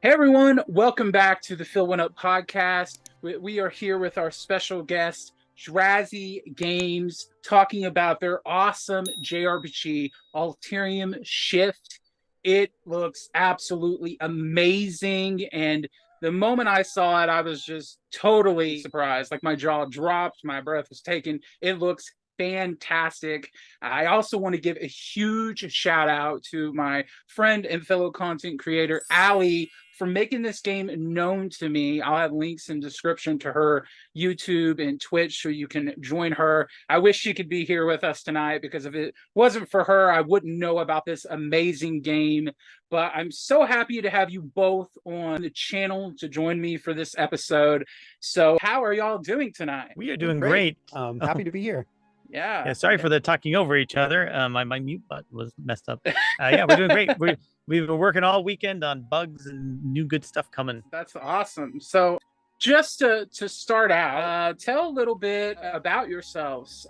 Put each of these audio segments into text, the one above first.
Hey everyone, welcome back to the Phil Went Up podcast. We are here with our special guest, Drattzy Games, talking about their awesome JRPG, Alterium Shift. It looks absolutely amazing, and the moment I saw it, I was just totally surprised. Like my jaw dropped, my breath was taken. It looks fantastic. I also want to give a huge shout out to my friend and fellow content creator, Alie, for making this game known to me. I'll have links in description to her YouTube and Twitch so you can join her. I wish she could be here with us tonight because if it wasn't for her, I wouldn't know about this amazing game. But I'm so happy to have you both on the channel to join me for this episode. So how are y'all doing tonight? We are doing great. Happy to be here. Yeah. Sorry for the talking over each other. My mute button was messed up. Yeah, we're doing great. We've been working all weekend on bugs and new good stuff coming. That's awesome. So just to start out, tell a little bit about yourselves,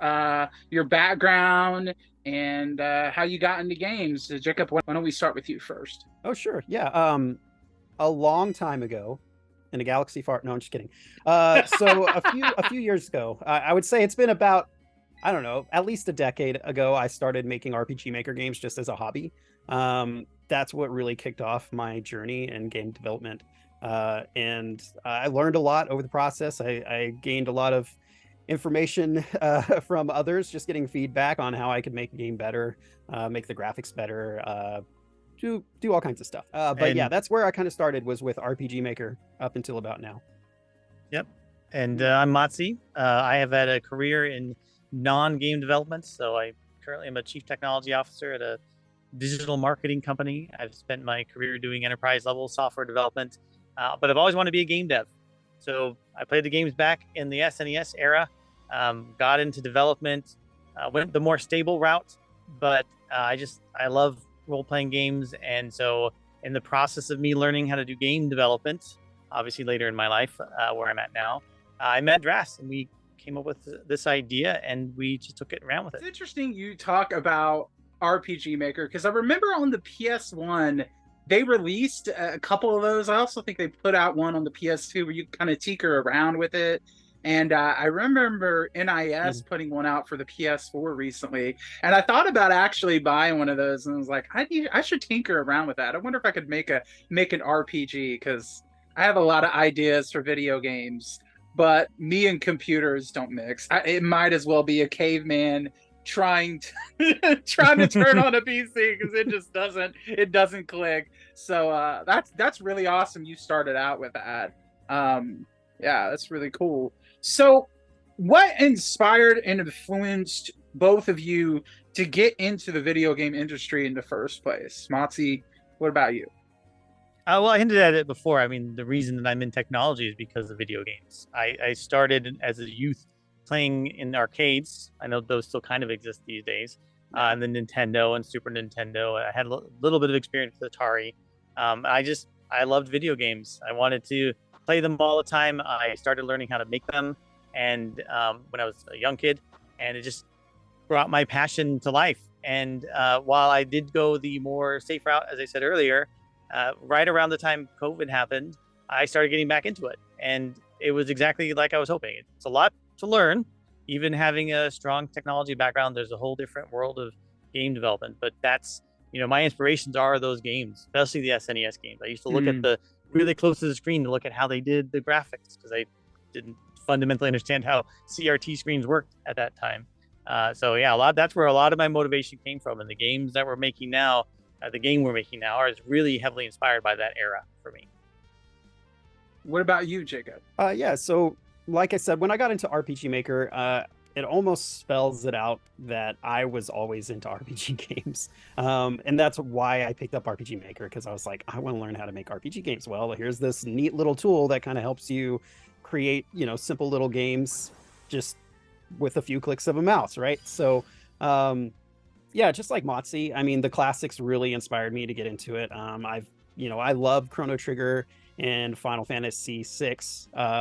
your background, and how you got into games. Jacob, why don't we start with you first? Oh, sure. Yeah. A long time ago in a galaxy far. No, I'm just kidding. So a few years ago, I would say it's been about, I don't know, at least a decade ago, I started making RPG Maker games just as a hobby. That's what really kicked off my journey in game development. And I learned a lot over the process. I gained a lot of information from others, just getting feedback on how I could make a game better, make the graphics better, do all kinds of stuff. But yeah, that's where I kind of started, was with RPG Maker up until about now. Yep. And I'm Matsi. I have had a career in non-game development. So I currently am a chief technology officer at a digital marketing company. I've spent my career doing enterprise level software development, but I've always wanted to be a game dev. So I played the games back in the SNES era, got into development, went the more stable route, but I love role-playing games. And so in the process of me learning how to do game development, obviously later in my life, where I'm at now, I met Drattzy and we came up with this idea and we just took it and ran with it. It's interesting you talk about RPG Maker because I remember on the PS1 they released a couple of those. I also think they put out one on the PS2 where you kind of tinker around with it. And I remember NIS putting one out for the PS4 recently, and I thought about actually buying one of those, and I was like, I should tinker around with that. I wonder if I could make an RPG, because I have a lot of ideas for video games, but me and computers don't mix. It might as well be a caveman trying to turn on a PC because it just doesn't click. So that's really awesome. You started out with that. Yeah, that's really cool. So what inspired and influenced both of you to get into the video game industry in the first place? Matsi, what about you? Well, I hinted at it before. I mean, the reason that I'm in technology is because of video games. I started as a youth playing in arcades. I know those still kind of exist these days. And the Nintendo and Super Nintendo. I had a little bit of experience with Atari. I loved video games. I wanted to play them all the time. I started learning how to make them, and when I was a young kid, and it just brought my passion to life. And while I did go the more safe route, as I said earlier, right around the time COVID happened, I started getting back into it, and it was exactly like I was hoping. It's a lot to learn. Even having a strong technology background, there's a whole different world of game development. But that's, my inspirations are those games, especially the SNES games. I used to look at the really close to the screen to look at how they did the graphics, because I didn't fundamentally understand how CRT screens worked at that time. So yeah, that's where a lot of my motivation came from. And the games that we're making now, the game we're making now, is really heavily inspired by that era for me. What about you, Jacob? Yeah, so like I said, when I got into RPG Maker, it almost spells it out that I was always into RPG games. And that's why I picked up RPG Maker, because I was like, I want to learn how to make RPG games. Well, here's this neat little tool that kind of helps you create, simple little games just with a few clicks of a mouse, right? So, yeah, just like Matsi, I mean, the classics really inspired me to get into it. I love Chrono Trigger and Final Fantasy VI,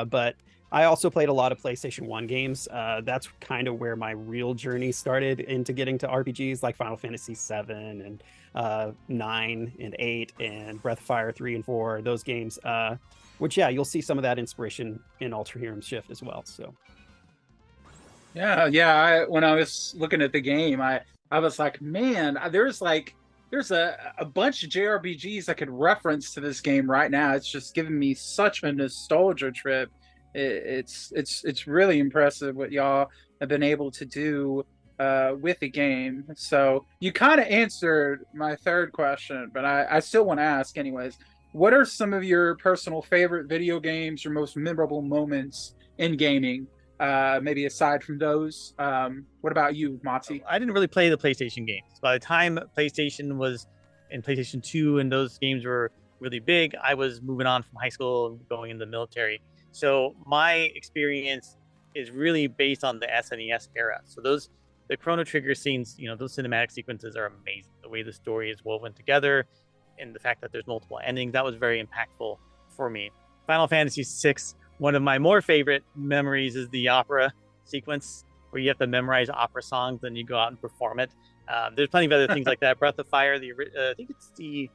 but I also played a lot of PlayStation 1 games. That's kind of where my real journey started into getting to RPGs like Final Fantasy 7 and 9 and 8 and Breath of Fire 3 and 4, those games. Which, yeah, you'll see some of that inspiration in Alterium Shift as well. So, yeah. When I was looking at the game, I was like, man, there's a bunch of JRPGs I could reference to this game right now. It's just giving me such a nostalgia trip. It's really impressive what y'all have been able to do with the game. So you kind of answered my third question, but I still want to ask anyways. What are some of your personal favorite video games, your most memorable moments in gaming? Maybe aside from those, what about you, Mati? I didn't really play the PlayStation games. By the time PlayStation was in PlayStation 2 and those games were really big, I was moving on from high school, going in the military. So my experience is really based on the SNES era. So the Chrono Trigger scenes, those cinematic sequences are amazing. The way the story is woven together and the fact that there's multiple endings, that was very impactful for me. Final Fantasy VI, one of my more favorite memories is the opera sequence where you have to memorize opera songs, then you go out and perform it. There's plenty of other things like that. Breath of Fire, I think it's the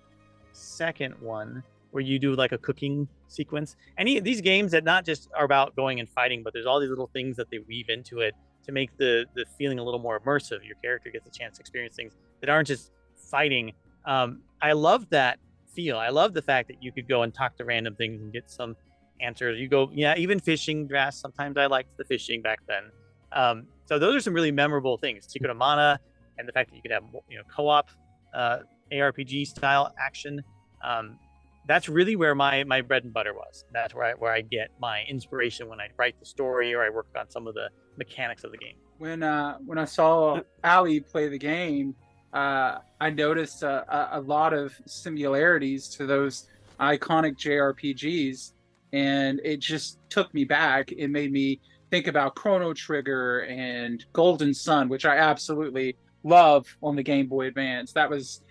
second one where you do like a cooking sequence. Any of these games that not just are about going and fighting, but there's all these little things that they weave into it to make the feeling a little more immersive. Your character gets a chance to experience things that aren't just fighting. I love that feel. I love the fact that you could go and talk to random things and get some answers. You go, even fishing, Drattzy. Sometimes I liked the fishing back then. So those are some really memorable things. Secret of Mana and the fact that you could have co-op ARPG style action. That's really where my bread and butter was. That's where I get my inspiration when I write the story or I work on some of the mechanics of the game. When I saw Alie play the game, I noticed a lot of similarities to those iconic JRPGs, and it just took me back. It made me think about Chrono Trigger and Golden Sun, which I absolutely love on the Game Boy Advance. That was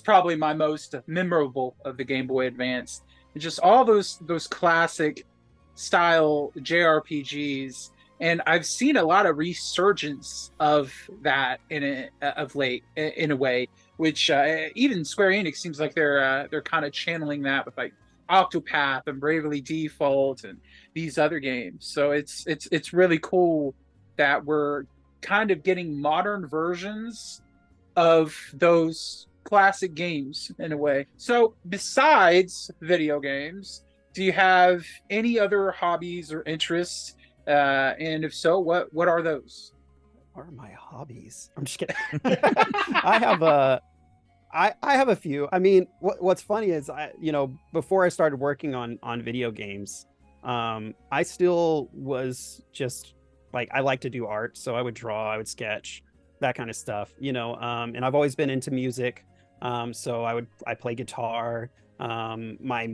probably my most memorable of the Game Boy Advance. And just all those classic style JRPGs. And I've seen a lot of resurgence of that of late, in a way, which even Square Enix seems like they're kind of channeling that with like Octopath and Bravely Default and these other games. So it's really cool that we're kind of getting modern versions of those classic games in a way. So besides video games, do you have any other hobbies or interests? And if so, what are those? What are my hobbies? I'm just kidding. I have a few. I mean, what's funny is before I started working on video games, I still was just like, I like to do art, so I would draw, I would sketch, that kind of stuff, and I've always been into music. So I play guitar. My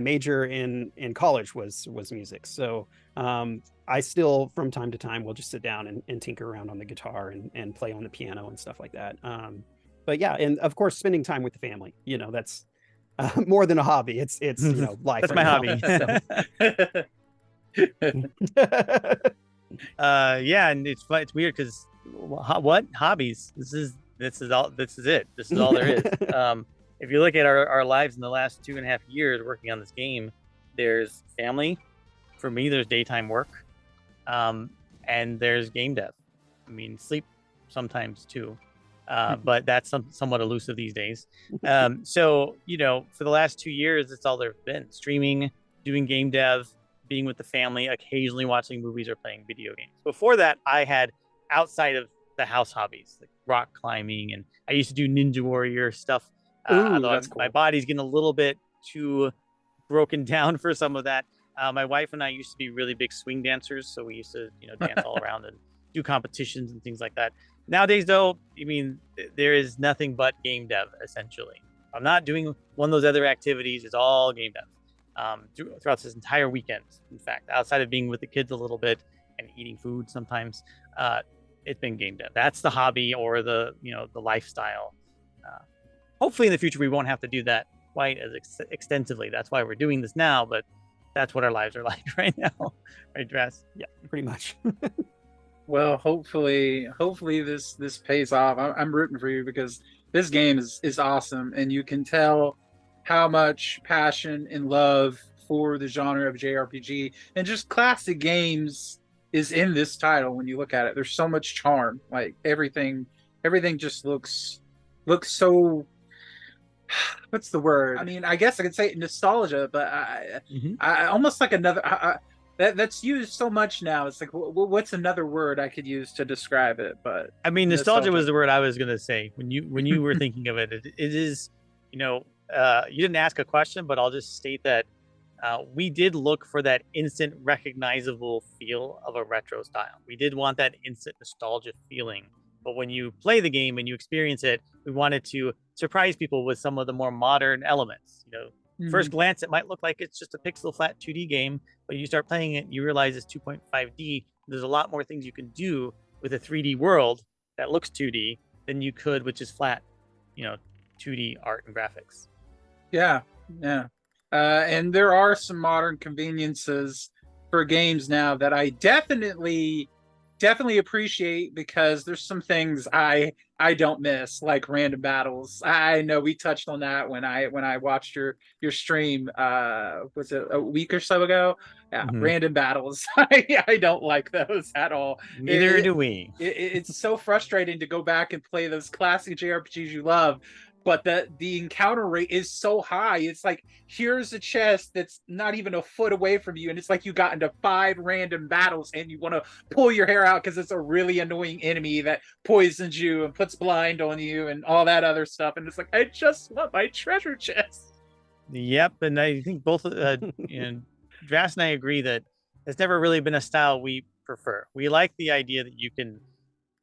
major in college was music. So I still from time to time will just sit down and tinker around on the guitar and play on the piano and stuff like that. But yeah, and of course spending time with the family, that's more than a hobby. It's life. That's my hobby. Yeah, and it's weird because what hobbies? This is it. This is all there is. If you look at our lives in the last 2.5 years working on this game, there's family. For me, there's daytime work, and there's game dev. I mean, sleep sometimes too, but that's somewhat elusive these days. So for the last 2 years, it's all there's been: streaming, doing game dev, being with the family, occasionally watching movies or playing video games. Before that, I had outside of the house hobbies like rock climbing, and I used to do Ninja Warrior stuff. That's cool. My body's getting a little bit too broken down for some of that. My wife and I used to be really big swing dancers, so we used to dance all around and do competitions and things like that. Nowadays, though, there is nothing but game dev essentially. I'm not doing one of those other activities. It's all game dev throughout this entire weekend. In fact, outside of being with the kids a little bit and eating food sometimes, it's been game dev. That's the hobby or the lifestyle. Hopefully in the future we won't have to do that quite as extensively. That's why we're doing this now. But that's what our lives are like right now, right, Dress? Yeah, pretty much. Well, hopefully this pays off. I'm rooting for you because this game is awesome, and you can tell how much passion and love for the genre of JRPG and just classic games is in this title. When you look at it, there's so much charm. Like everything just looks so. What's the word? I mean, I guess I could say nostalgia, but I almost like another. That's used so much now. It's like, what's another word I could use to describe it? But I mean, nostalgia was the word I was gonna say when you were thinking of it. It is, you know, you didn't ask a question, but I'll just state that we did look for that instant recognizable feel of a retro style. We did want that instant nostalgia feeling. But when you play the game and you experience it, we wanted to surprise people with some of the more modern elements. You know, first glance, it might look like it's just a pixel flat 2D game, but you start playing it, you realize it's 2.5D. There's a lot more things you can do with a 3D world that looks 2D than you could with just flat, you know, 2D art and graphics. Yeah. And there are some modern conveniences for games now that I definitely appreciate, because there's some things I don't miss, like random battles. I know we touched on that when I watched your stream, was it a week or so ago? Yeah, random battles. I don't like those at all. Neither do we. It's so frustrating to go back and play those classic JRPGs you love, but the encounter rate is so high. It's like, here's a chest that's not even a foot away from you, and it's like you got into 5 random battles and you want to pull your hair out because it's a really annoying enemy that poisons you and puts blind on you and all that other stuff, and it's like, I just want my treasure chest. Yep, and I think both you know, Drass and I agree that it's never really been a style we prefer. We like the idea that you can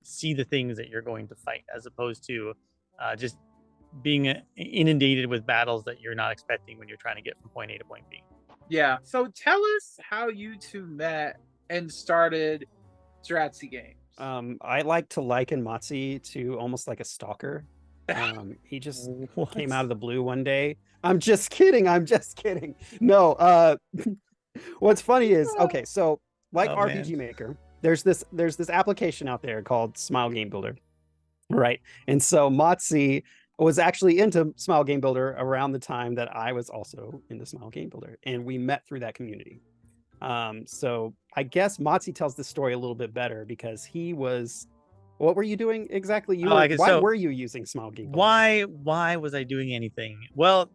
see the things that you're going to fight, as opposed to just being inundated with battles that you're not expecting when you're trying to get from point A to point B. Yeah. So tell us how you two met and started Drattzy Games. I like to liken Matzi to almost like a stalker. He just came out of the blue one day. I'm just kidding. No, what's funny is, okay, so like RPG Maker, there's this application out there called Smile Game Builder, right? And so Matzi was actually into Smile Game Builder around the time that I was also into Smile Game Builder, and we met through that community. So I guess Matzi tells this story a little bit better, because he was, what were you doing exactly? Why were you using Smile Game Builder? Why was I doing anything? Well,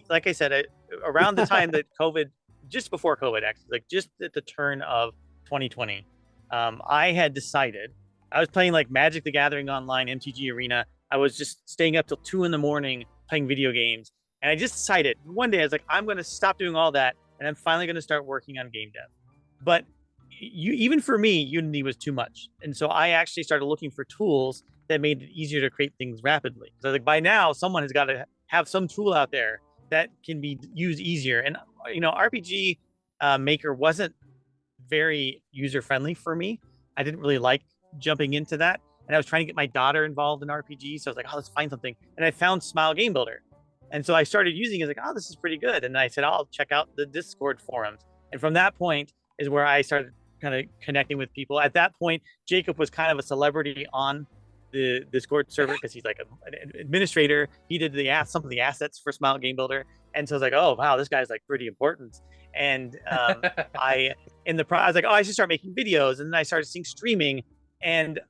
like I said, around the time that COVID, just before COVID, actually, like just at the turn of 2020, I had decided, I was playing like Magic the Gathering Online, MTG Arena. I was just staying up till 2 a.m. playing video games. And I just decided one day, I was like, I'm going to stop doing all that, and I'm finally going to start working on game dev. But even for me, Unity was too much. And so I actually started looking for tools that made it easier to create things rapidly. So like, by now, someone has got to have some tool out there that can be used easier. And, you know, RPG Maker wasn't very user-friendly for me. I didn't really like jumping into that. And I was trying to get my daughter involved in RPG. So I was like, oh, let's find something. And I found Smile Game Builder. And so I started using it. I was like, oh, this is pretty good. And I said, I'll check out the Discord forums. And from that point is where I started kind of connecting with people. At that point, Jacob was kind of a celebrity on the Discord server, because he's like an administrator. He did some of the assets for Smile Game Builder. And so I was like, oh, wow, this guy's like pretty important. And I was like, oh, I should start making videos. And then I started seeing streaming, and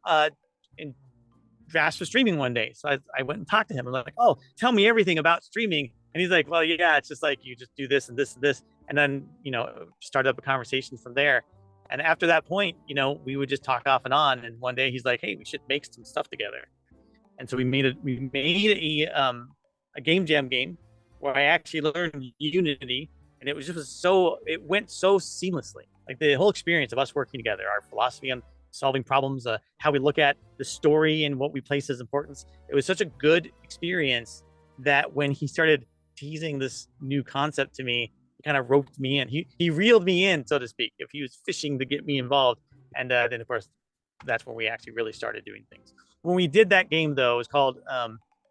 Drass was streaming one day. So I went and talked to him. I'm like, oh, tell me everything about streaming. And he's like, well, yeah, it's just like, you just do this and this and this. And then, you know, started up a conversation from there. And after that point, you know, we would just talk off and on. And one day he's like, hey, we should make some stuff together. And so we made a game jam game where I actually learned Unity, and it went so seamlessly. Like the whole experience of us working together, our philosophy on solving problems, how we look at the story and what we place as importance. It was such a good experience that when he started teasing this new concept to me, he kind of roped me in. He reeled me in, so to speak, if he was fishing to get me involved. And then, of course, that's when we actually really started doing things. When we did that game, though, it was called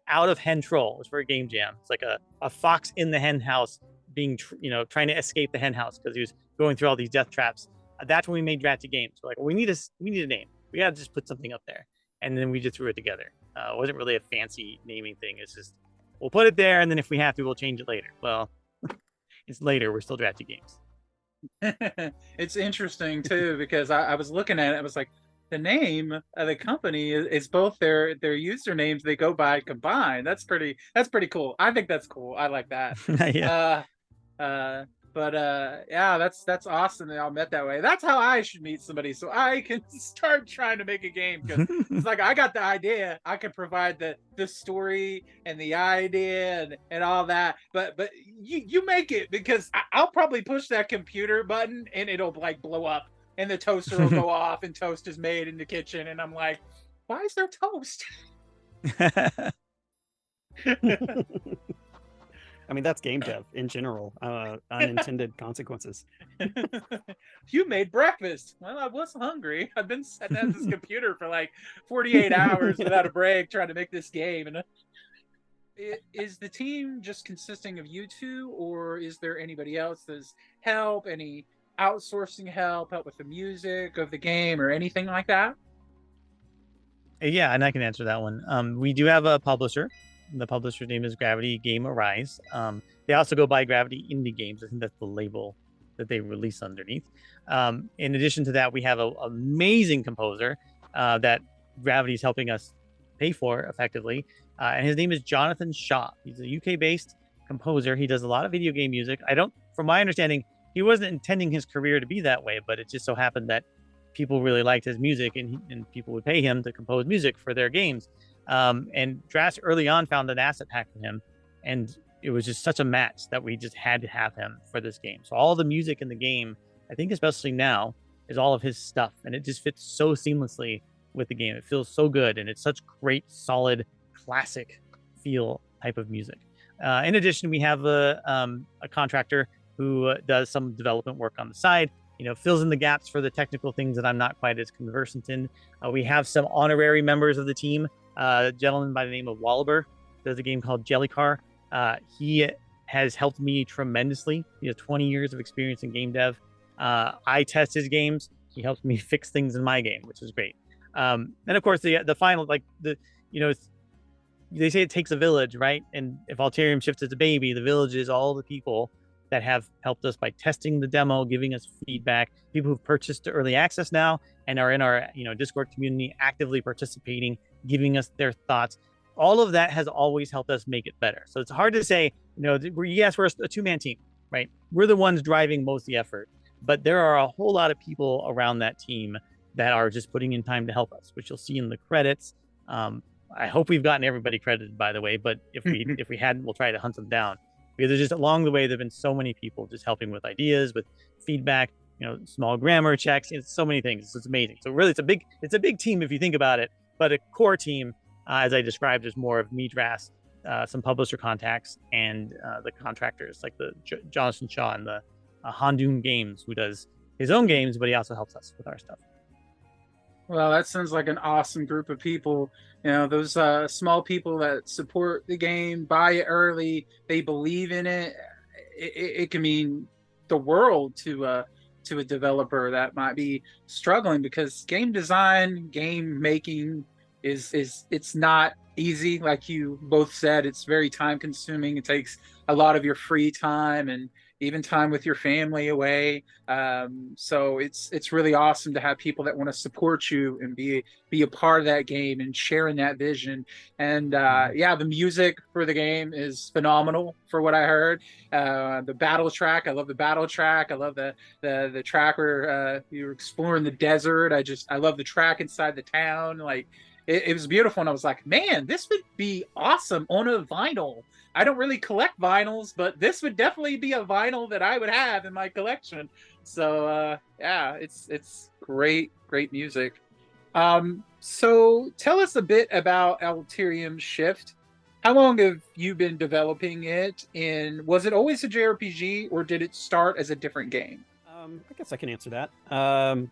Out of Hen Troll. It was for a game jam. It's like a fox in the hen house being, trying to escape the hen house because he was going through all these death traps. That's when we made Drattzy Games. We're like, we need a name. We got to just put something up there. And then we just threw it together. It wasn't really a fancy naming thing. It's just, we'll put it there, and then if we have to, we'll change it later. Well, it's later. We're still Drattzy Games. It's interesting too, because I was looking at it. I was like, the name of the company is both their usernames they go by combined. That's pretty cool. I think that's cool. I like that. Yeah. Yeah, that's awesome that y'all met that way. That's how I should meet somebody, so I can start trying to make a game, because it's like, I got the idea, I can provide the story and the idea and all that, but you make it, because I'll probably push that computer button and it'll like blow up and the toaster will go off and toast is made in the kitchen, and I'm like, why is there toast? I mean, that's game dev in general. Unintended consequences. You made breakfast. Well, I was hungry. I've been sitting at this computer for like 48 hours without a break trying to make this game. And is the team just consisting of you two, or is there anybody else that's help? Any outsourcing help with the music of the game or anything like that? Yeah, and I can answer that one. We do have a publisher. The publisher's name is Gravity Game Arise. They also go by Gravity Indie Games. I think that's the label that they release underneath. In addition to that, we have an amazing composer that Gravity is helping us pay for effectively. And his name is Jonathan Shaw. He's a UK-based composer. He does a lot of video game music. From my understanding, he wasn't intending his career to be that way, but it just so happened that people really liked his music, and people would pay him to compose music for their games. And Drattzy early on found an asset pack for him, and it was just such a match that we just had to have him for this game. So all the music in the game, I think especially now, is all of his stuff, and it just fits so seamlessly with the game. It feels so good, and it's such great, solid, classic feel type of music. In addition, we have a contractor who does some development work on the side, fills in the gaps for the technical things that I'm not quite as conversant in. We have some honorary members of the team. A gentleman by the name of Wallaber does a game called Jellycar. He has helped me tremendously. He has 20 years of experience in game dev. I test his games. He helps me fix things in my game, which is great. And of course, the final, they say it takes a village, right? And if Alterium ships as a baby, the village is all the people that have helped us by testing the demo, giving us feedback, people who've purchased early access now and are in our Discord community actively participating, giving us their thoughts. All of that has always helped us make it better. So it's hard to say, we're a two-man team, right? We're the ones driving most of the effort, but there are a whole lot of people around that team that are just putting in time to help us, which you'll see in the credits. I hope we've gotten everybody credited, by the way, but if we hadn't, we'll try to hunt them down. Because there's just along the way, there've been so many people just helping with ideas, with feedback, small grammar checks. It's so many things. It's amazing. So really, it's a big team if you think about it. But a core team, as I described, is more of me, Drattzy, some publisher contacts, and the contractors like the Jonathan Shaw and the Handoon Games, who does his own games, but he also helps us with our stuff. Well, that sounds like an awesome group of people. Those small people that support the game, buy it early, they believe in it. It can mean the world to a developer that might be struggling, because game design, game making it's not easy. Like you both said, it's very time consuming. It takes a lot of your free time and even time with your family away. So it's really awesome to have people that want to support you and be a part of that game and sharing that vision. And the music for the game is phenomenal for what I heard. The battle track, I love the battle track. I love the track where you're exploring the desert. I love the track inside the town. Like it was beautiful, and I was like, man, this would be awesome on a vinyl. I don't really collect vinyls, but this would definitely be a vinyl that I would have in my collection. So it's great music. So tell us a bit about Alterium Shift. How long have you been developing it, and was it always a JRPG, or did it start as a different game? I guess I can answer that.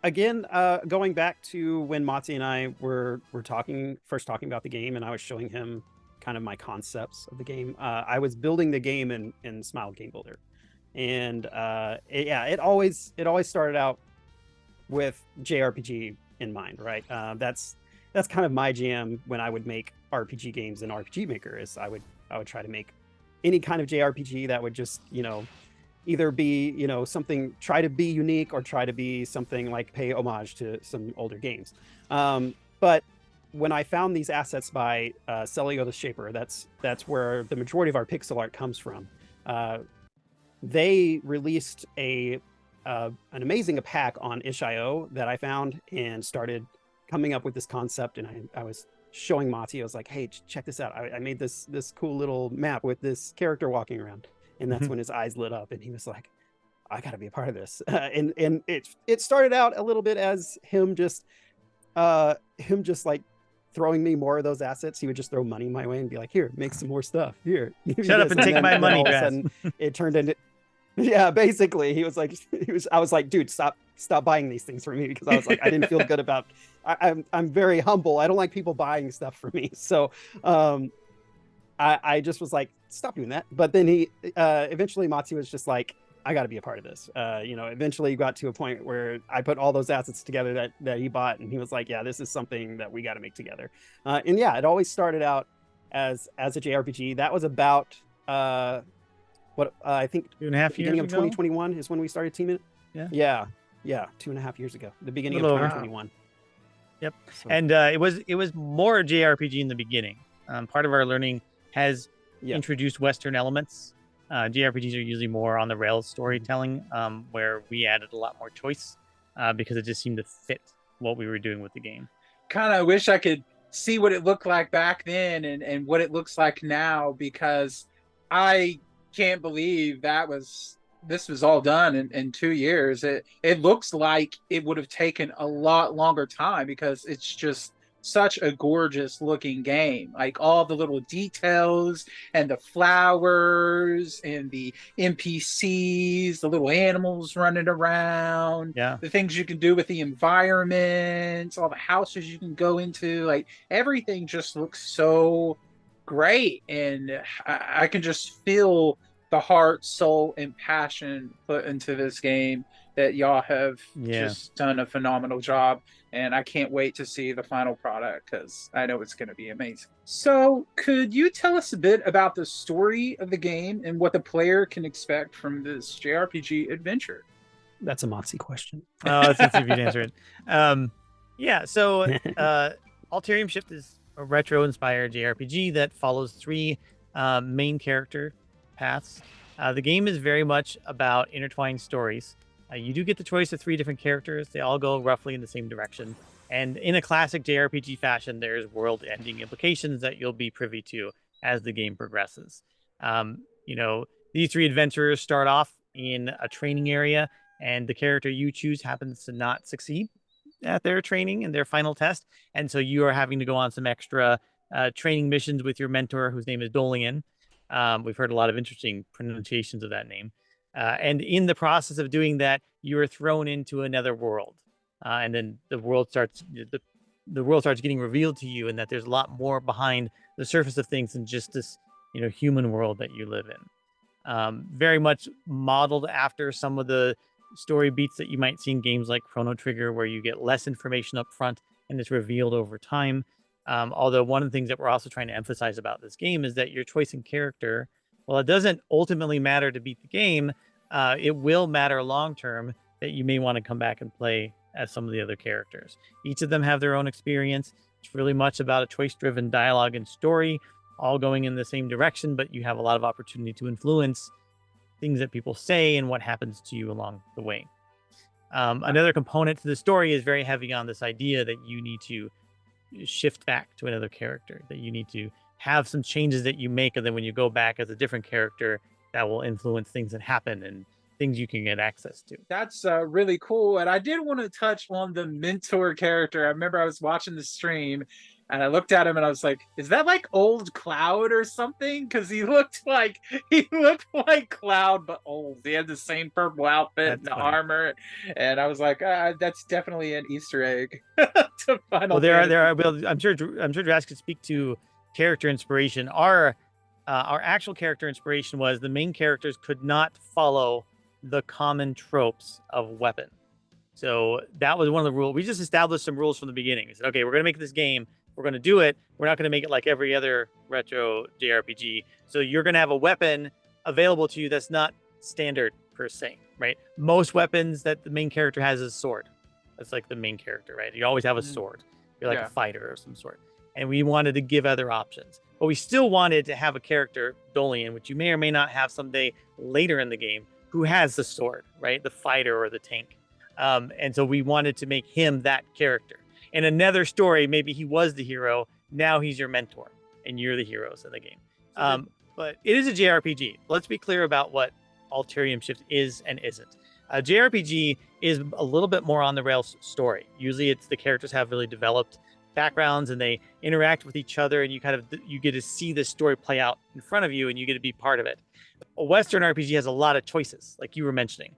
Again, going back to when Matzi and I were first talking about the game, and I was showing him kind of my concepts of the game. I was building the game in Smile Game Builder, and it always started out with JRPG in mind, right? That's kind of my jam when I would make RPG games in RPG Maker. Is I would try to make any kind of JRPG that would just, either be, something, try to be unique, or try to be something like pay homage to some older games. But when I found these assets by Celio the Shaper, that's where the majority of our pixel art comes from. They released an amazing pack on itch.io that I found, and started coming up with this concept. And I was showing Mati. I was like, hey, check this out. I made this cool little map with this character walking around. And that's when his eyes lit up, and he was like, I gotta be a part of this. And it started out a little bit as him just like throwing me more of those assets. He would just throw money my way and be like, here, make some more stuff. Here, shut up and take my money, Drattzy. It turned into, yeah, basically I was like, dude, stop buying these things for me, because I was like, I didn't feel good about, I'm very humble. I don't like people buying stuff for me. So I just was like, stop doing that. But then he eventually Mati was just like, I got to be a part of this. Eventually got to a point where I put all those assets together that he bought, and he was like, yeah, this is something that we got to make together. And yeah, it always started out as a JRPG. That was about I think 2.5 years beginning of ago? 2021 is when we started teaming it. Yeah 2.5 years ago, the beginning of 2021. Yep. So, And it was more JRPG in the beginning. Part of our learning has introduced Western elements. JRPGs are usually more on the rails storytelling, where we added a lot more choice because it just seemed to fit what we were doing with the game. Kind of wish I could see what it looked like back then and what it looks like now, because I can't believe this was all done in 2 years. It looks like it would have taken a lot longer time, because it's just such a gorgeous looking game. Like all the little details and the flowers and the NPCs, the little animals running around, the things you can do with the environment, all the houses you can go into, like everything just looks so great. And I can just feel the heart, soul, and passion put into this game, that y'all have just done a phenomenal job. And I can't wait to see the final product, because I know it's going to be amazing. So could you tell us a bit about the story of the game and what the player can expect from this JRPG adventure? That's a Moxie question. Oh, it's easy for you to answer it. So Alterium Shift is a retro-inspired JRPG that follows 3 main character paths. The game is very much about intertwined stories. You do get the choice of 3 different characters. They all go roughly in the same direction. And in a classic JRPG fashion, there's world-ending implications that you'll be privy to as the game progresses. These 3 adventurers start off in a training area, and the character you choose happens to not succeed at their training and their final test. And so you are having to go on some extra training missions with your mentor, whose name is Dolian. We've heard a lot of interesting pronunciations of that name. And in the process of doing that, you are thrown into another world, and then the world starts getting revealed to you, and that there's a lot more behind the surface of things than just this, human world that you live in. Very much modeled after some of the story beats that you might see in games like Chrono Trigger, where you get less information up front and it's revealed over time. Although one of the things that we're also trying to emphasize about this game is that your choice in character, well, it doesn't ultimately matter to beat the game. It will matter long-term that you may want to come back and play as some of the other characters. Each of them have their own experience. It's really much about a choice-driven dialogue and story, all going in the same direction, but you have a lot of opportunity to influence things that people say and what happens to you along the way. Another component to the story is very heavy on this idea that you need to shift back to another character, that you need to have some changes that you make, and then when you go back as a different character, that will influence things that happen and things you can get access to. That's really cool. And I did want to touch on the mentor character. I remember I was watching the stream and I looked at him and I was like, is that like old Cloud or something? Because he looked like Cloud, but old. He had the same purple outfit and the armor. And I was like, that's definitely an Easter egg to Final Fantasy. Well, I'm sure Drattzy could speak to character inspiration. Our actual character inspiration was the main characters could not follow the common tropes of weapon. So that was one of the rules. We just established some rules from the beginning. We said, okay, we're going to make this game. We're going to do it. We're not going to make it like every other retro JRPG. So you're going to have a weapon available to you that's not standard per se, right? Most weapons that the main character has is a sword. That's like the main character, right? You always have a sword. You're like a fighter of some sort. And we wanted to give other options. But we still wanted to have a character, Dolian, which you may or may not have someday later in the game, who has the sword, right? The fighter or the tank. And so we wanted to make him that character. In another story, maybe he was the hero. Now he's your mentor, and you're the heroes of the game. But it is a JRPG. Let's be clear about what Alterium Shift is and isn't. A JRPG is a little bit more on the rails story. Usually it's the characters have really developed backgrounds and they interact with each other, and you get to see the story play out in front of you and you get to be part of it. A Western RPG has a lot of choices, like you were mentioning.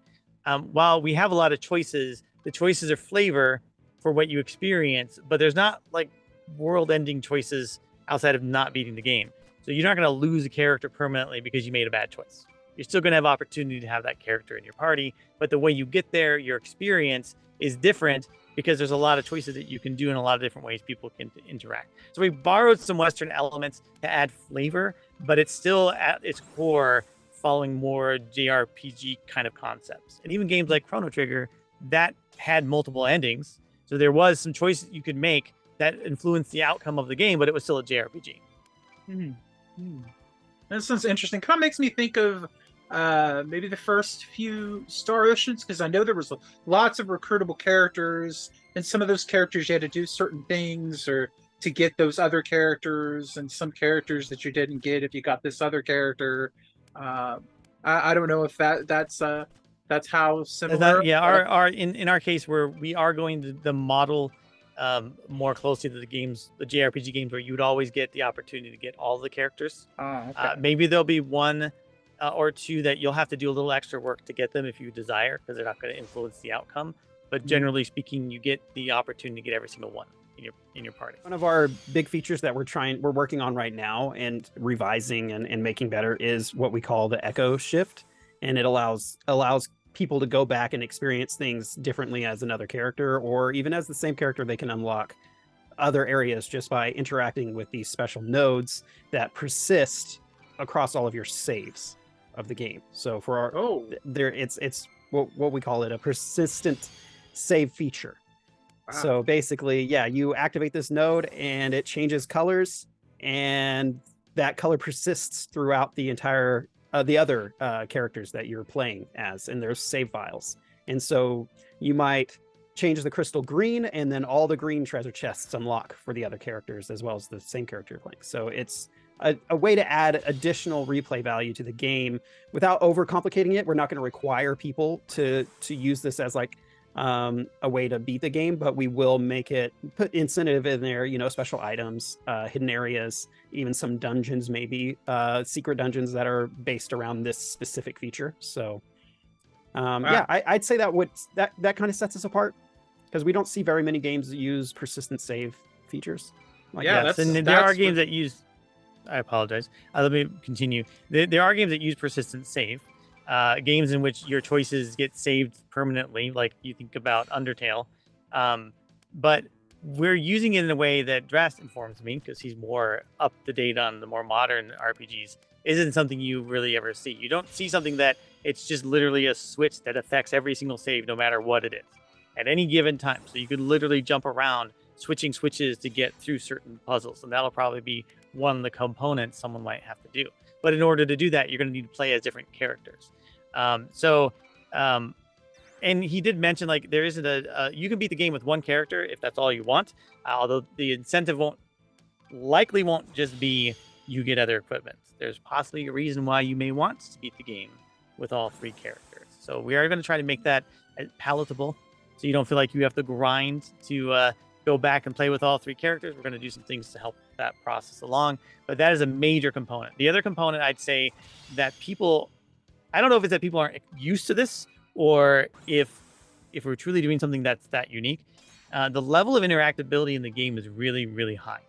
While we have a lot of choices, the choices are flavor for what you experience, but there's not like world-ending choices outside of not beating the game. So you're not going to lose a character permanently because you made a bad choice. You're still going to have opportunity to have that character in your party, but the way you get there, your experience is different because there's a lot of choices that you can do in a lot of different ways people can interact. So we borrowed some Western elements to add flavor, but it's still at its core following more JRPG kind of concepts. And even games like Chrono Trigger, that had multiple endings. So there was some choices you could make that influenced the outcome of the game, but it was still a JRPG. That sounds interesting. Kind of makes me think of maybe the first few Star Oceans, because I know there was lots of recruitable characters, and some of those characters you had to do certain things or to get those other characters, and some characters that you didn't get if you got this other character. I don't know if that's how similar. In our case, where we are going to the model more closely to the JRPG games, where you'd always get the opportunity to get all the characters. Maybe there'll be one or two that you'll have to do a little extra work to get them if you desire, because they're not going to influence the outcome. But generally speaking, you get the opportunity to get every single one in your party. One of our big features that we're working on right now and revising and making better is what we call the Echo Shift, and it allows people to go back and experience things differently as another character, or even as the same character. They can unlock other areas just by interacting with these special nodes that persist across all of your saves of the game. So for our it's what we call it, a persistent save feature. Wow. So basically, you activate this node and it changes colors, and that color persists throughout the entire the other characters that you're playing as, and there's save files. And so you might change the crystal green, and then all the green treasure chests unlock for the other characters as well as the same character you're playing. So it's a way to add additional replay value to the game without overcomplicating it. We're not going to require people to use this as like a way to beat the game, but we will put incentive in there, special items, hidden areas, even some dungeons, maybe secret dungeons that are based around this specific feature. So I'd say that kind of sets us apart, because we don't see very many games that use persistent save features. There are games that use. I apologize. Let me continue. There are games that use persistent save. Games in which your choices get saved permanently, like you think about Undertale. But we're using it in a way that Drattzy informs me, because he's more up to date on the more modern RPGs, isn't something you really ever see. You don't see something that it's just literally a switch that affects every single save, no matter what it is, at any given time. So you could literally jump around switching switches to get through certain puzzles, and that'll probably be one of the components someone might have to do. But in order to do that, you're going to need to play as different characters. And he did mention, like, there isn't you can beat the game with one character if that's all you want, although the incentive won't just be you get other equipment. There's possibly a reason why you may want to beat the game with all three characters. So we are going to try to make that palatable, so you don't feel like you have to grind to go back and play with all three characters. We're going to do some things to help that process along, but that is a major component. The other component, I'd say, that I don't know if it's that people aren't used to this, or if we're truly doing something that's that unique. The level of interactability in the game is really, really high.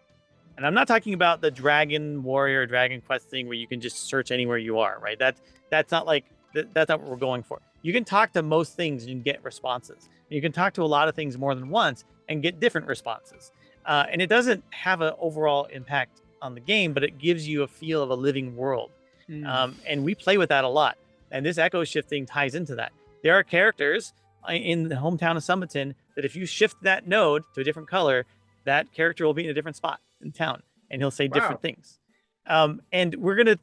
And I'm not talking about the Dragon Warrior, Dragon Quest thing where you can just search anywhere you are, right? That's not like that's not what we're going for. You can talk to most things and get responses. You can talk to a lot of things more than once and get different responses. And it doesn't have an overall impact on the game, but it gives you a feel of a living world. And we play with that a lot. And this echo shift thing ties into that. There are characters in the hometown of Summerton that if you shift that node to a different color, that character will be in a different spot in town and he'll say different things. And we're going to,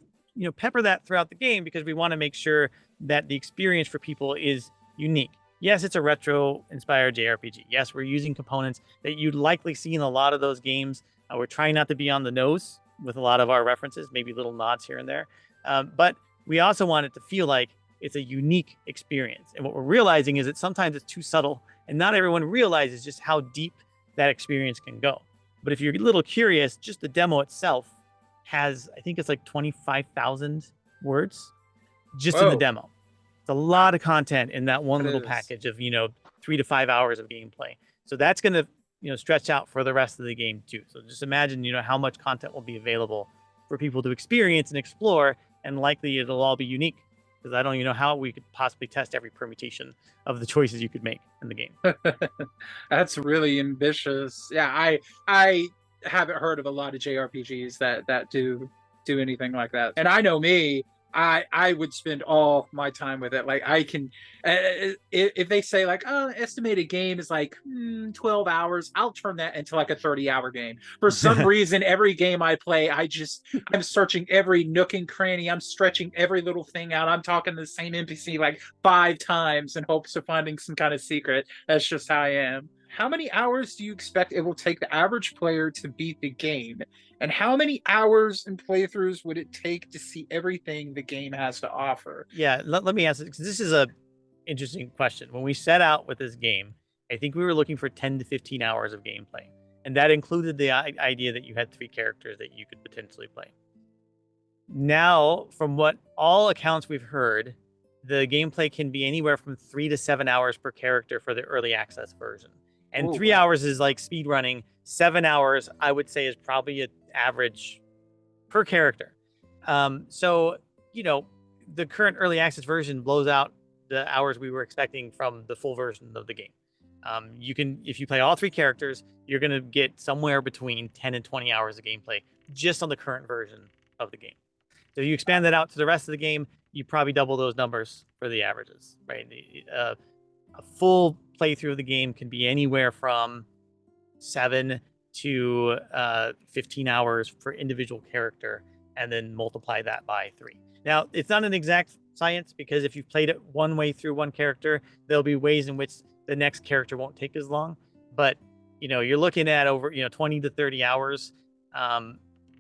pepper that throughout the game because we want to make sure that the experience for people is unique. Yes, it's a retro inspired JRPG. Yes, we're using components that you'd likely see in a lot of those games. We're trying not to be on the nose with a lot of our references, maybe little nods here and there. But we also want it to feel like it's a unique experience. And what we're realizing is that sometimes it's too subtle and not everyone realizes just how deep that experience can go. But if you're a little curious, just the demo itself has, I think it's like 25,000 words just in the demo. It's a lot of content in that one little package of, 3 to 5 hours of gameplay. So that's going to, stretch out for the rest of the game too. So just imagine, how much content will be available for people to experience and explore, and likely it'll all be unique because I don't know how we could possibly test every permutation of the choices you could make in the game. That's really ambitious. Yeah, I haven't heard of a lot of JRPGs that do anything like that. And I know me, I would spend all my time with it. Like I can, if they say like, oh, estimated game is like 12 hours, I'll turn that into like a 30-hour game. For some reason, every game I play, I'm searching every nook and cranny. I'm stretching every little thing out. I'm talking to the same NPC like 5 times in hopes of finding some kind of secret. That's just how I am. How many hours do you expect it will take the average player to beat the game? And how many hours and playthroughs would it take to see everything the game has to offer? Yeah, let me answer, because this is a interesting question. When we set out with this game, I think we were looking for 10 to 15 hours of gameplay. And that included the idea that you had 3 characters that you could potentially play. Now, from what all accounts we've heard, the gameplay can be anywhere from 3 to 7 hours per character for the early access version. And 3 hours is like speed running. 7 hours, I would say, is probably an average per character. So, the current early access version blows out the hours we were expecting from the full version of the game. If you play all 3 characters, you're going to get somewhere between 10 and 20 hours of gameplay just on the current version of the game. So you expand that out to the rest of the game, you probably double those numbers for the averages, right? A full playthrough of the game can be anywhere from 7 to 15 hours for individual character, and then multiply that by 3. Now, it's not an exact science, because if you've played it one way through one character, there'll be ways in which the next character won't take as long. But, you're looking at over, 20 to 30 hours,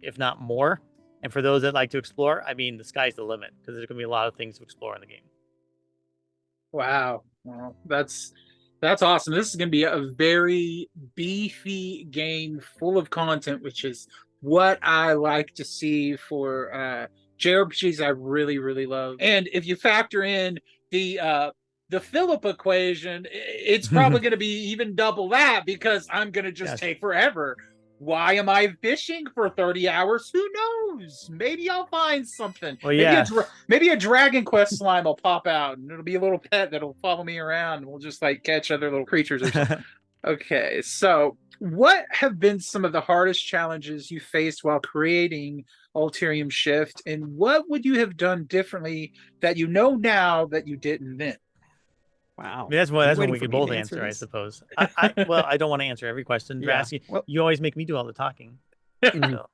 if not more. And for those that like to explore, I mean, the sky's the limit, because there's going to be a lot of things to explore in the game. Wow. Well, that's awesome. This is going to be a very beefy game full of content, which is what I like to see for JRPGs I really, really love. And if you factor in the Philip equation, it's probably going to be even double that, because I'm going to just take forever. Why am I fishing for 30 hours? Who knows? Maybe I'll find something. Well, yeah. Maybe a Dragon Quest slime will pop out, and it'll be a little pet that'll follow me around. We'll just like catch other little creatures or something. Okay, so what have been some of the hardest challenges you faced while creating Alterium Shift, and what would you have done differently that you know now that you didn't then? Wow. I mean, that's one we could both answer, I suppose. Well, I don't want to answer every question, Drattzy. Well, you always make me do all the talking. So.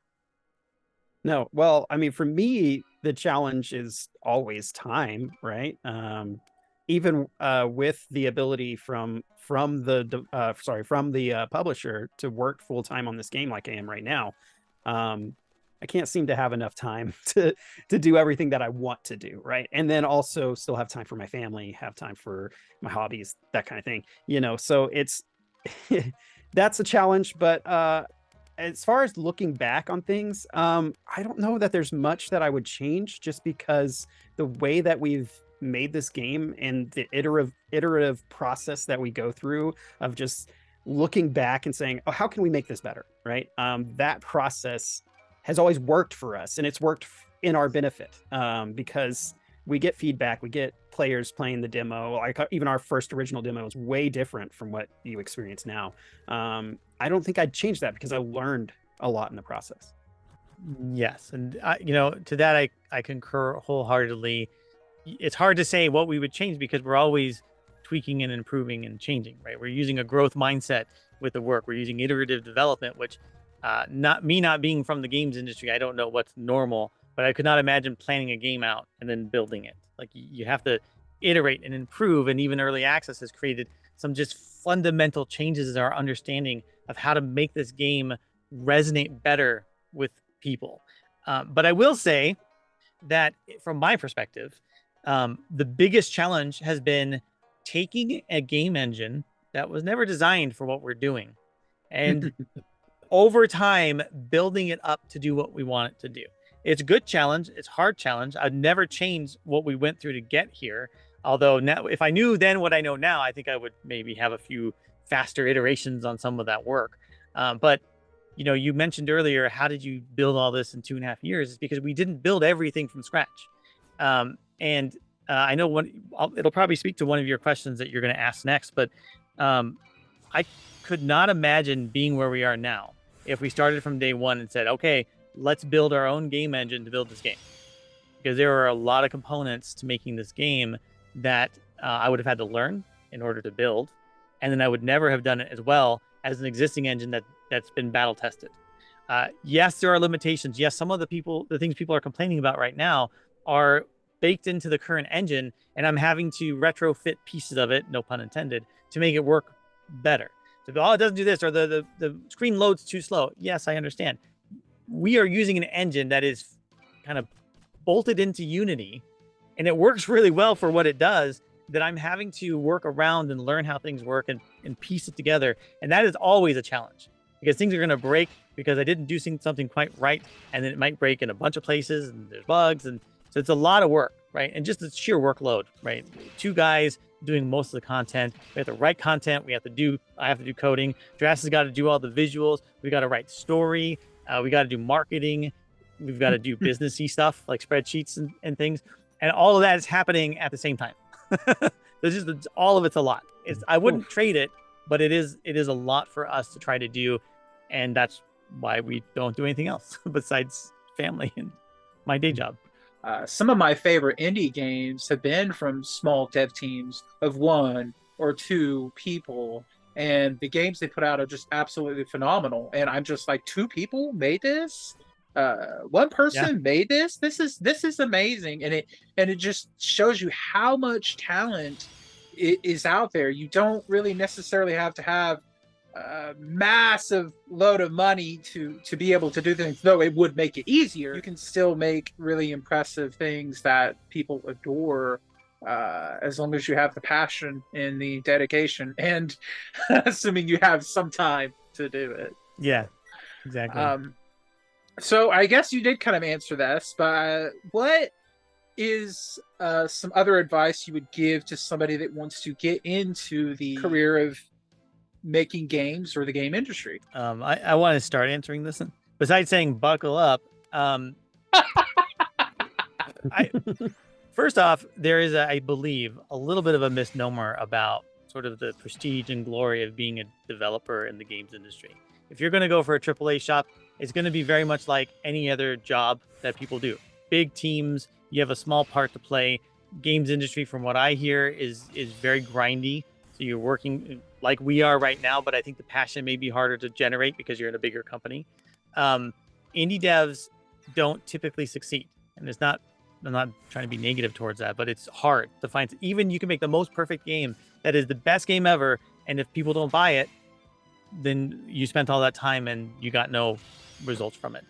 No, well, I mean, for me, the challenge is always time, right? Even with the ability from the publisher to work full time on this game like I am right now, I can't seem to have enough time to do everything that I want to do, right? And then also still have time for my family, have time for my hobbies, that kind of thing, so it's that's a challenge. But as far as looking back on things, I don't know that there's much that I would change, just because the way that we've made this game and the iterative process that we go through of just looking back and saying, oh, how can we make this better? Right. That process has always worked for us, and it's worked in our benefit, because we get feedback, we get players playing the demo. Like even our first original demo is way different from what you experience now. I don't think I'd change that because I learned a lot in the process. Yes, and to that I concur wholeheartedly. It's hard to say what we would change because we're always tweaking and improving and changing, right? We're using a growth mindset with the work. We're using iterative development, which not being from the games industry, I don't know what's normal, but I could not imagine planning a game out and then building it. Like you have to iterate and improve, and even early access has created some just fundamental changes in our understanding of how to make this game resonate better with people. But I will say that from my perspective, the biggest challenge has been taking a game engine that was never designed for what we're doing and over time building it up to do what we want it to do. It's a good challenge. It's a hard challenge. I'd never change what we went through to get here. Although now, if I knew then what I know now, I think I would maybe have a few faster iterations on some of that work. But you mentioned earlier, how did you build all this in 2.5 years? It's because we didn't build everything from scratch. And I know it'll probably speak to one of your questions that you're going to ask next, but I could not imagine being where we are now if we started from day one and said, okay, let's build our own game engine to build this game. Because there are a lot of components to making this game that I would have had to learn in order to build. And then I would never have done it as well as an existing engine that's been battle tested. Yes, there are limitations. Yes, some of the things people are complaining about right now are baked into the current engine, and I'm having to retrofit pieces of it, no pun intended, to make it work better. So, it doesn't do this, or the screen loads too slow. Yes, I understand. We are using an engine that is kind of bolted into Unity, and it works really well for what it does, that I'm having to work around and learn how things work and piece it together. And that is always a challenge because things are going to break because I didn't do something quite right. And then it might break in a bunch of places and there's bugs. And so it's a lot of work, right? And just the sheer workload, right? 2 guys doing most of the content. We have to write content. I have to do coding. Drattzy's got to do all the visuals. We got to write story. We got to do marketing. We've got to do businessy stuff like spreadsheets and things. And all of that is happening at the same time. All of it's a lot. I wouldn't trade it, but it is a lot for us to try to do. And that's why we don't do anything else besides family and my day job. Some of my favorite indie games have been from small dev teams of 1 or 2 people. And the games they put out are just absolutely phenomenal. And I'm just like, 2 people made this? 1 person made this? This is amazing. And it just shows you how much talent is out there. You don't really necessarily have to have a massive load of money to be able to do things, though it would make it easier. You can still make really impressive things that people adore, as long as you have the passion and the dedication, and assuming you have some time to do it. Yeah, exactly. So I guess you did kind of answer this, but what is some other advice you would give to somebody that wants to get into the career of making games or the game industry? I want to start answering this. Besides saying buckle up, first off, there is, I believe, a little bit of a misnomer about sort of the prestige and glory of being a developer in the games industry. If you're going to go for a AAA shop, it's going to be very much like any other job that people do. Big teams, you have a small part to play. Games industry, from what I hear, is very grindy. So you're working like we are right now, but I think the passion may be harder to generate because you're in a bigger company. Indie devs don't typically succeed. And I'm not trying to be negative towards that, but it's hard to find. Even you can make the most perfect game that is the best game ever, and if people don't buy it, then you spent all that time and you got no results from it.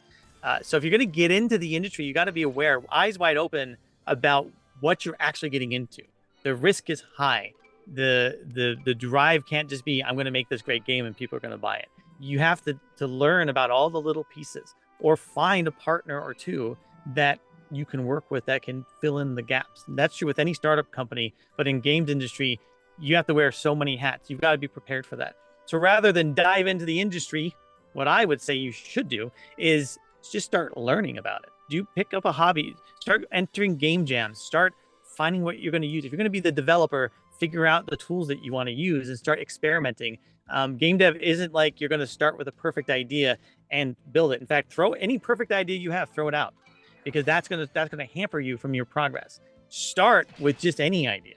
So if you're going to get into the industry, you got to be aware, eyes wide open about what you're actually getting into. The risk is high. The drive can't just be, I'm going to make this great game and people are going to buy it. You have to learn about all the little pieces, or find a partner or 2 that you can work with that can fill in the gaps. And that's true with any startup company, but in games industry, you have to wear so many hats. You've got to be prepared for that. So rather than dive into the industry, what I would say you should do is just start learning about it. Do pick up a hobby, start entering game jams, start finding what you're going to use. If you're going to be the developer, figure out the tools that you want to use and start experimenting. Game dev isn't like you're going to start with a perfect idea and build it. In fact, throw any perfect idea you have, throw it out, because that's going to hamper you from your progress. Start with just any idea.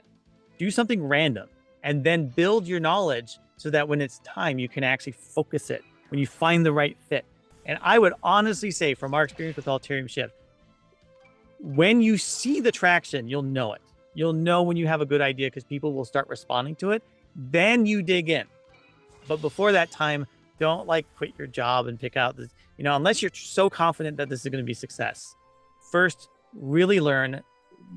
Do something random and then build your knowledge so that when it's time, you can actually focus it when you find the right fit. And I would honestly say, from our experience with Alterium Shift, when you see the traction, you'll know it. You'll know when you have a good idea because people will start responding to it. Then you dig in. But before that time, don't like quit your job and pick out this, unless you're so confident that this is going to be success. First, really learn,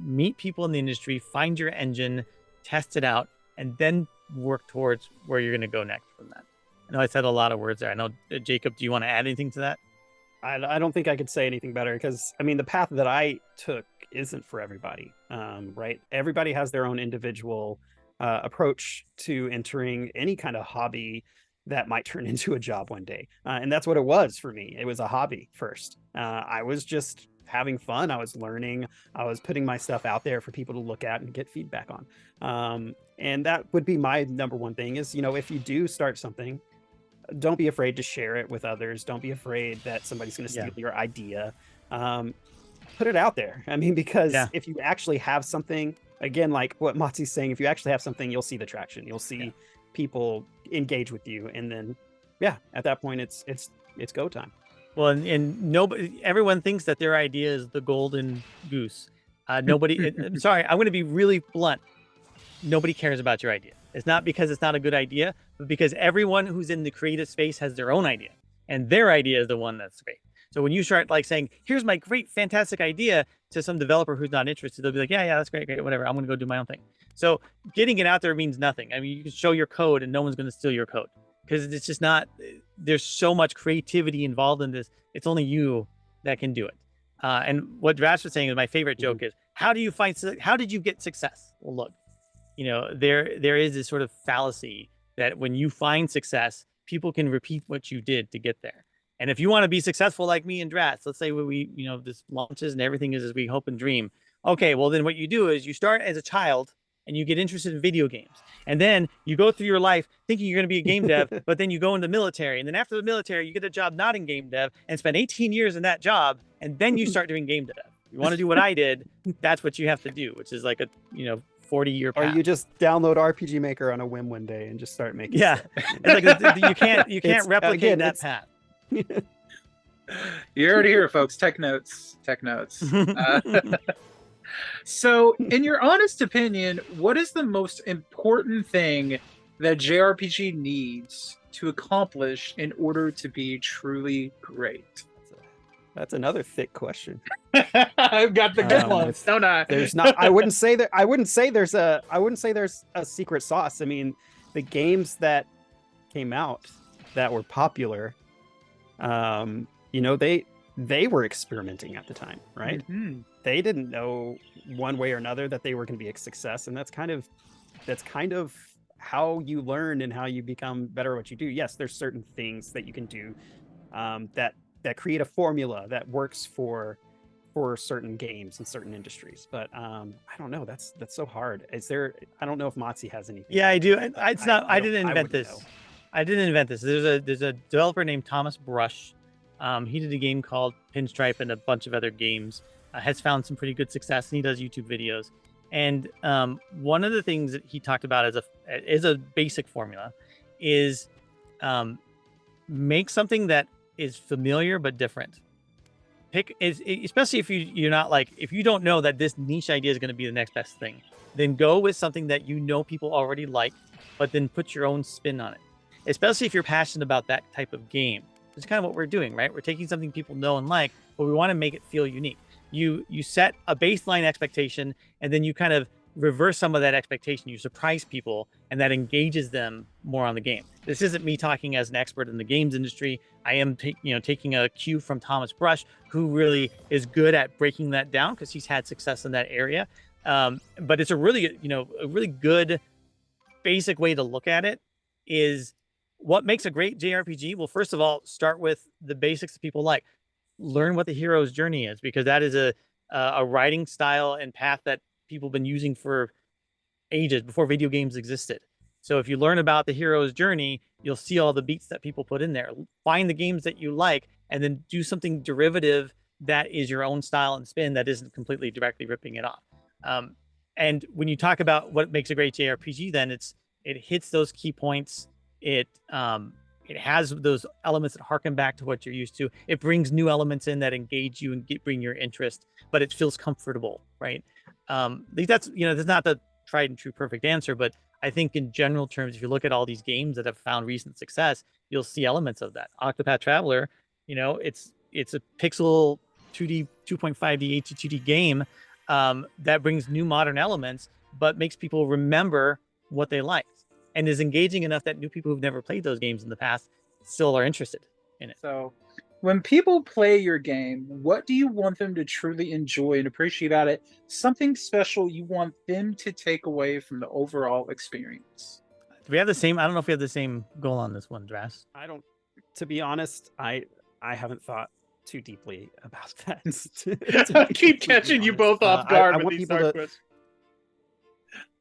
meet people in the industry, find your engine, test it out, and then work towards where you're going to go next from that. I know I said a lot of words there. I know, Jacob, do you want to add anything to that? I don't think I could say anything better, because the path that I took isn't for everybody, right? Everybody has their own individual approach to entering any kind of hobby that might turn into a job one day. And that's what it was for me. It was a hobby first. I was just having fun. I was learning. I was putting my stuff out there for people to look at and get feedback on. And that would be my number one thing is, if you do start something, don't be afraid to share it with others. Don't be afraid that somebody's going to steal your idea. Put it out there. Because if you actually have something, again, like what Matzi's saying, if you actually have something, you'll see the traction. You'll see people engage with you. And then, at that point, it's go time. Well, and nobody, everyone thinks that their idea is the golden goose. Nobody, sorry, I'm going to be really blunt. Nobody cares about your idea. It's not because it's not a good idea, but because everyone who's in the creative space has their own idea, and their idea is the one that's great. So when you start like saying, here's my great, fantastic idea to some developer who's not interested, they'll be like, yeah, that's great, whatever. I'm going to go do my own thing. So getting it out there means nothing. You can show your code and no one's going to steal your code, because it's just not, there's so much creativity involved in this. It's only you that can do it. And what Drattzy was saying is my favorite joke is, how did you get success? Well, look, there is this sort of fallacy that when you find success, people can repeat what you did to get there. And if you want to be successful like me and Drattzy, let's say we this launches and everything is as we hope and dream. Okay, well then what you do is you start as a child and you get interested in video games. And then you go through your life thinking you're going to be a game dev, but then you go in the military. And then after the military, you get a job not in game dev and spend 18 years in that job. And then you start doing game dev. You want to do what I did, that's what you have to do, which is like a, 40-year path. Or you just download RPG Maker on a whim one day and just start making stuff. It's like you can't replicate that path. You heard it here, folks. Tech notes. So in your honest opinion, what is the most important thing that JRPG needs to accomplish in order to be truly great? That's another thick question. I've got the good ones, don't I? There's not. I wouldn't say there's a secret sauce. The games that came out that were popular, they were experimenting at the time, right? Mm-hmm. They didn't know one way or another that they were going to be a success, and that's kind of how you learn and how you become better at what you do. Yes, there's certain things that you can do that create a formula that works for certain games and certain industries. But I don't know. That's so hard. I don't know if Matzi has anything. Yeah, I do. I didn't invent this. I didn't invent this. There's a developer named Thomas Brush. He did a game called Pinstripe and a bunch of other games. Has found some pretty good success, and he does YouTube videos. And one of the things that he talked about as a basic formula is make something that is familiar but different. Especially if you're not if you don't know that this niche idea is going to be the next best thing, then go with something that people already like, but then put your own spin on it. Especially if you're passionate about that type of game. It's kind of what we're doing, right? We're taking something people know and like, but we want to make it feel unique. You set a baseline expectation, and then you kind of reverse some of that expectation. You surprise people, and that engages them more on the game. This isn't me talking as an expert in the games industry. I am taking a cue from Thomas Brush, who really is good at breaking that down because he's had success in that area. But it's a really good basic way to look at it is what makes a great JRPG? Well, first of all, start with the basics that people like. Learn what the hero's journey is, because that is a writing style and path that people have been using for ages, before video games existed. So if you learn about the hero's journey, you'll see all the beats that people put in there. Find the games that you like, and then do something derivative that is your own style and spin that isn't completely directly ripping it off. And when you talk about what makes a great JRPG, then it hits those key points. It has those elements that harken back to what you're used to. It brings new elements in that engage you and bring your interest, but it feels comfortable, right? That's not the tried and true perfect answer, but I think in general terms, if you look at all these games that have found recent success, you'll see elements of that. Octopath Traveler, it's a pixel 2D, 2.5D HD2D game that brings new modern elements, but makes people remember what they liked and is engaging enough that new people who've never played those games in the past still are interested in it. So when people play your game, what do you want them to truly enjoy and appreciate about it? Something special you want them to take away from the overall experience? Do we have the same? I don't know if we have the same goal on this one, Drass. I don't. To be honest, I haven't thought too deeply about that. I keep catching you both off guard with these hard questions.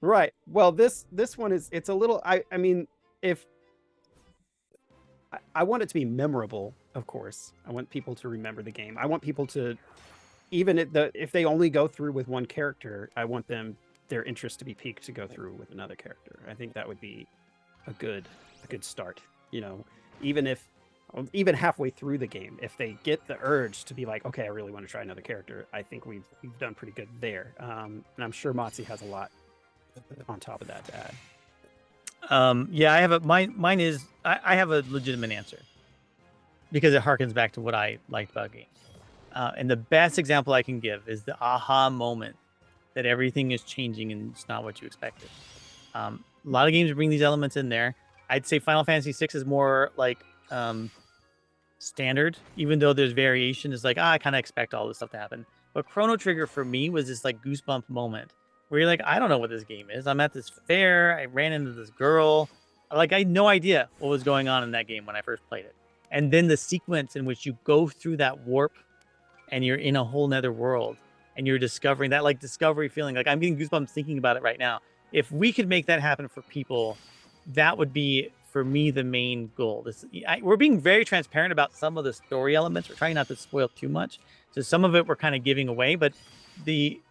Right. Well, this one it's a little. I mean, if I want it to be memorable, of course. I want people to remember the game. I want people to, even if they only go through with one character, I want their interest to be piqued to go through with another character. I think that would be a good start. Even halfway through the game, if they get the urge to be like, okay, I really want to try another character, I think we've done pretty good there. And I'm sure Motzi has a lot on top of that to add. Yeah, I have mine is I have a legitimate answer because it harkens back to what I liked about games. And the best example I can give is the aha moment that everything is changing and it's not what you expected. A lot of games bring these elements in there. I'd say Final Fantasy VI is more like standard, even though there's variation. It's like, I kind of expect all this stuff to happen. But Chrono Trigger for me was this like goosebump moment where you're like, I don't know what this game is. I'm at this fair. I ran into this girl. I had no idea what was going on in that game when I first played it. And then the sequence in which you go through that warp and you're in a whole nother world and you're discovering that discovery feeling. Like I'm getting goosebumps thinking about it right now. If we could make that happen for people, that would be, for me, the main goal. We're being very transparent about some of the story elements. We're trying not to spoil too much. So some of it we're kind of giving away, but the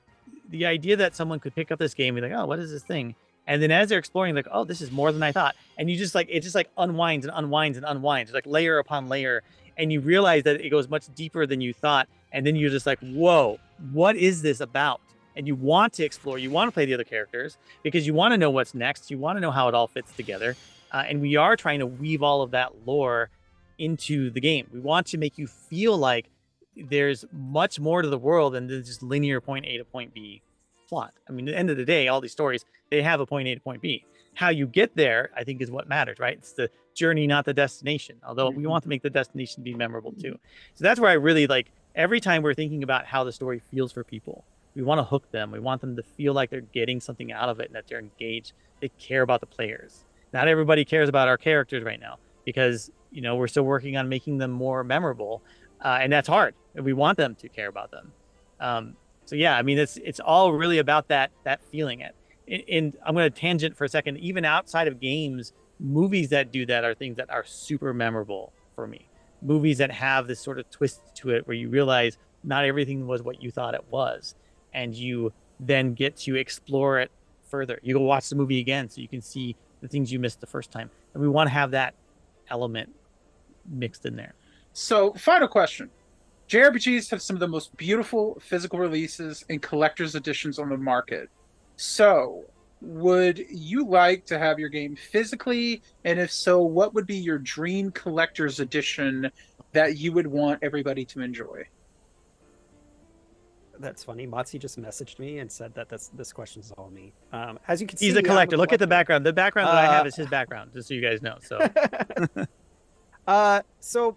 idea that someone could pick up this game and be like, oh, what is this thing? And then as they're exploring, like, oh, this is more than I thought. And you just it just unwinds and unwinds and unwinds. It's like layer upon layer. And you realize that it goes much deeper than you thought. And then you're just like, whoa, what is this about? And you want to explore, you want to play the other characters because you want to know what's next. You want to know how it all fits together. And we are trying to weave all of that lore into the game. We want to make you feel like there's much more to the world than just linear point A to point B plot. I mean, at the end of the day, all these stories, they have a point A to point B. How you get there, I think, is what matters, right? It's the journey, not the destination. Although we want to make the destination be memorable too. So that's where I really every time we're thinking about how the story feels for people, we want to hook them. We want them to feel like they're getting something out of it and that they're engaged. They care about the players. Not everybody cares about our characters right now because, we're still working on making them more memorable. And that's hard. And we want them to care about them. So yeah, I mean, it's all really about that feeling. And I'm going to tangent for a second. Even outside of games, movies that do that are things that are super memorable for me. Movies that have this sort of twist to it where you realize not everything was what you thought it was. And you then get to explore it further. You go watch the movie again so you can see the things you missed the first time. And we want to have that element mixed in there. So, final question. JRPGs have some of the most beautiful physical releases and collector's editions on the market. So, would you like to have your game physically? And if so, what would be your dream collector's edition that you would want everybody to enjoy? That's funny. Motzi just messaged me and said that this question is all me. As you can see, he's a collector. Look at the background. The background that I have is his background, just so you guys know. So,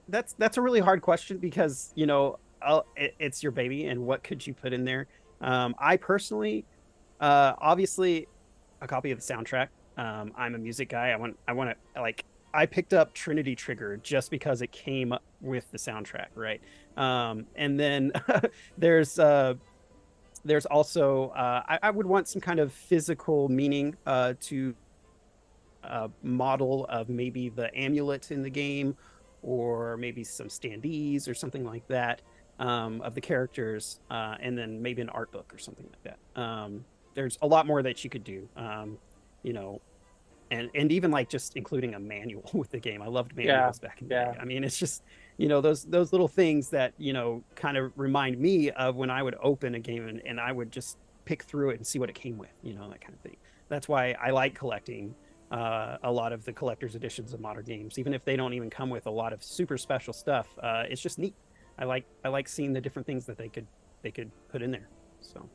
that's a really hard question because it's your baby, and what could you put in there? I personally, obviously, a copy of the soundtrack I'm a music guy. I want to like. I picked up Trinity Trigger just because it came with the soundtrack, right? And then there's also I would want some kind of physical meaning to model of maybe the amulet in the game, or maybe some standees or something like that, of the characters, and then maybe an art book or something like that. There's a lot more that you could do, you know, and even like just including a manual with the game. I loved manuals back in the day. I mean, it's just, you know, those little things that, you know, kind of remind me of when I would open a game and I would just pick through it and see what it came with, you know, that kind of thing. That's why I like collecting a lot of the collector's editions of modern games, even if they don't even come with a lot of super special stuff. It's just neat. I like seeing the different things that they could put in there. So,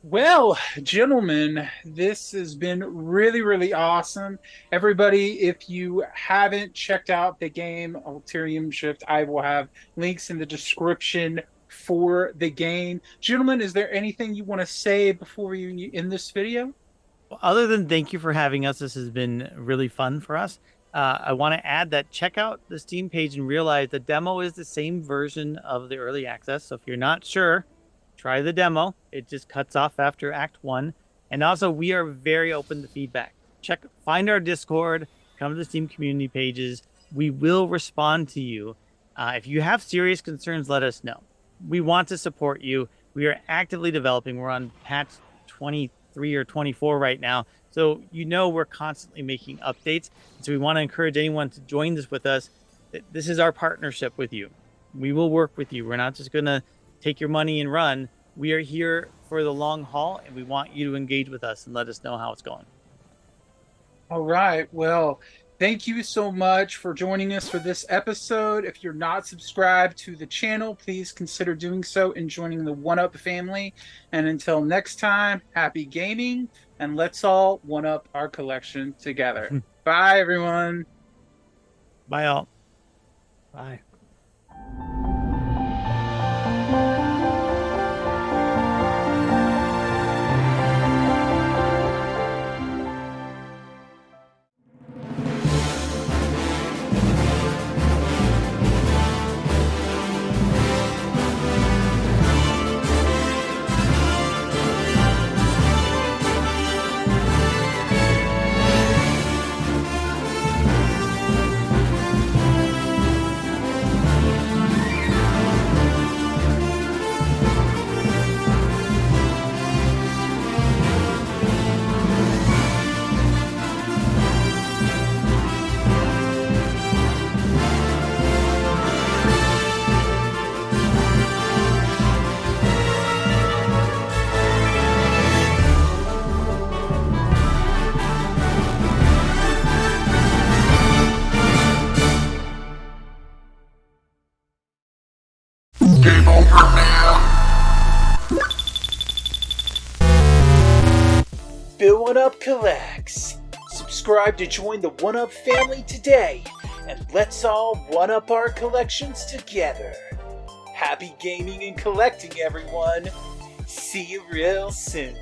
well, gentlemen, this has been really, really awesome. Everybody, if you haven't checked out the game Alterium Shift, I will have links in the description for the game. Gentlemen, is there anything you want to say before you end this video? Well, other than thank you for having us, this has been really fun for us. I want to add that check out the Steam page and realize the demo is the same version of the early access. So if you're not sure, try the demo. It just cuts off after Act 1. And also, we are very open to feedback. Find our Discord, come to the Steam community pages. We will respond to you. If you have serious concerns, let us know. We want to support you. We are actively developing. We're on patch 23 or 24 right now. So, you know, we're constantly making updates. So we want to encourage anyone to join this with us. This is our partnership with you. We will work with you. We're not just going to take your money and run. We are here for the long haul, and we want you to engage with us and let us know how it's going. All right. Well, thank you so much for joining us for this episode. If you're not subscribed to the channel, please consider doing so and joining the One-Up family. And until next time, happy gaming, and let's all one-up our collection together. Bye, everyone. Bye, all. bye. Game over now. Bill One-Up collects. Subscribe to join the One-Up family today, and let's all one-up our collections together. Happy gaming and collecting, everyone. See you real soon.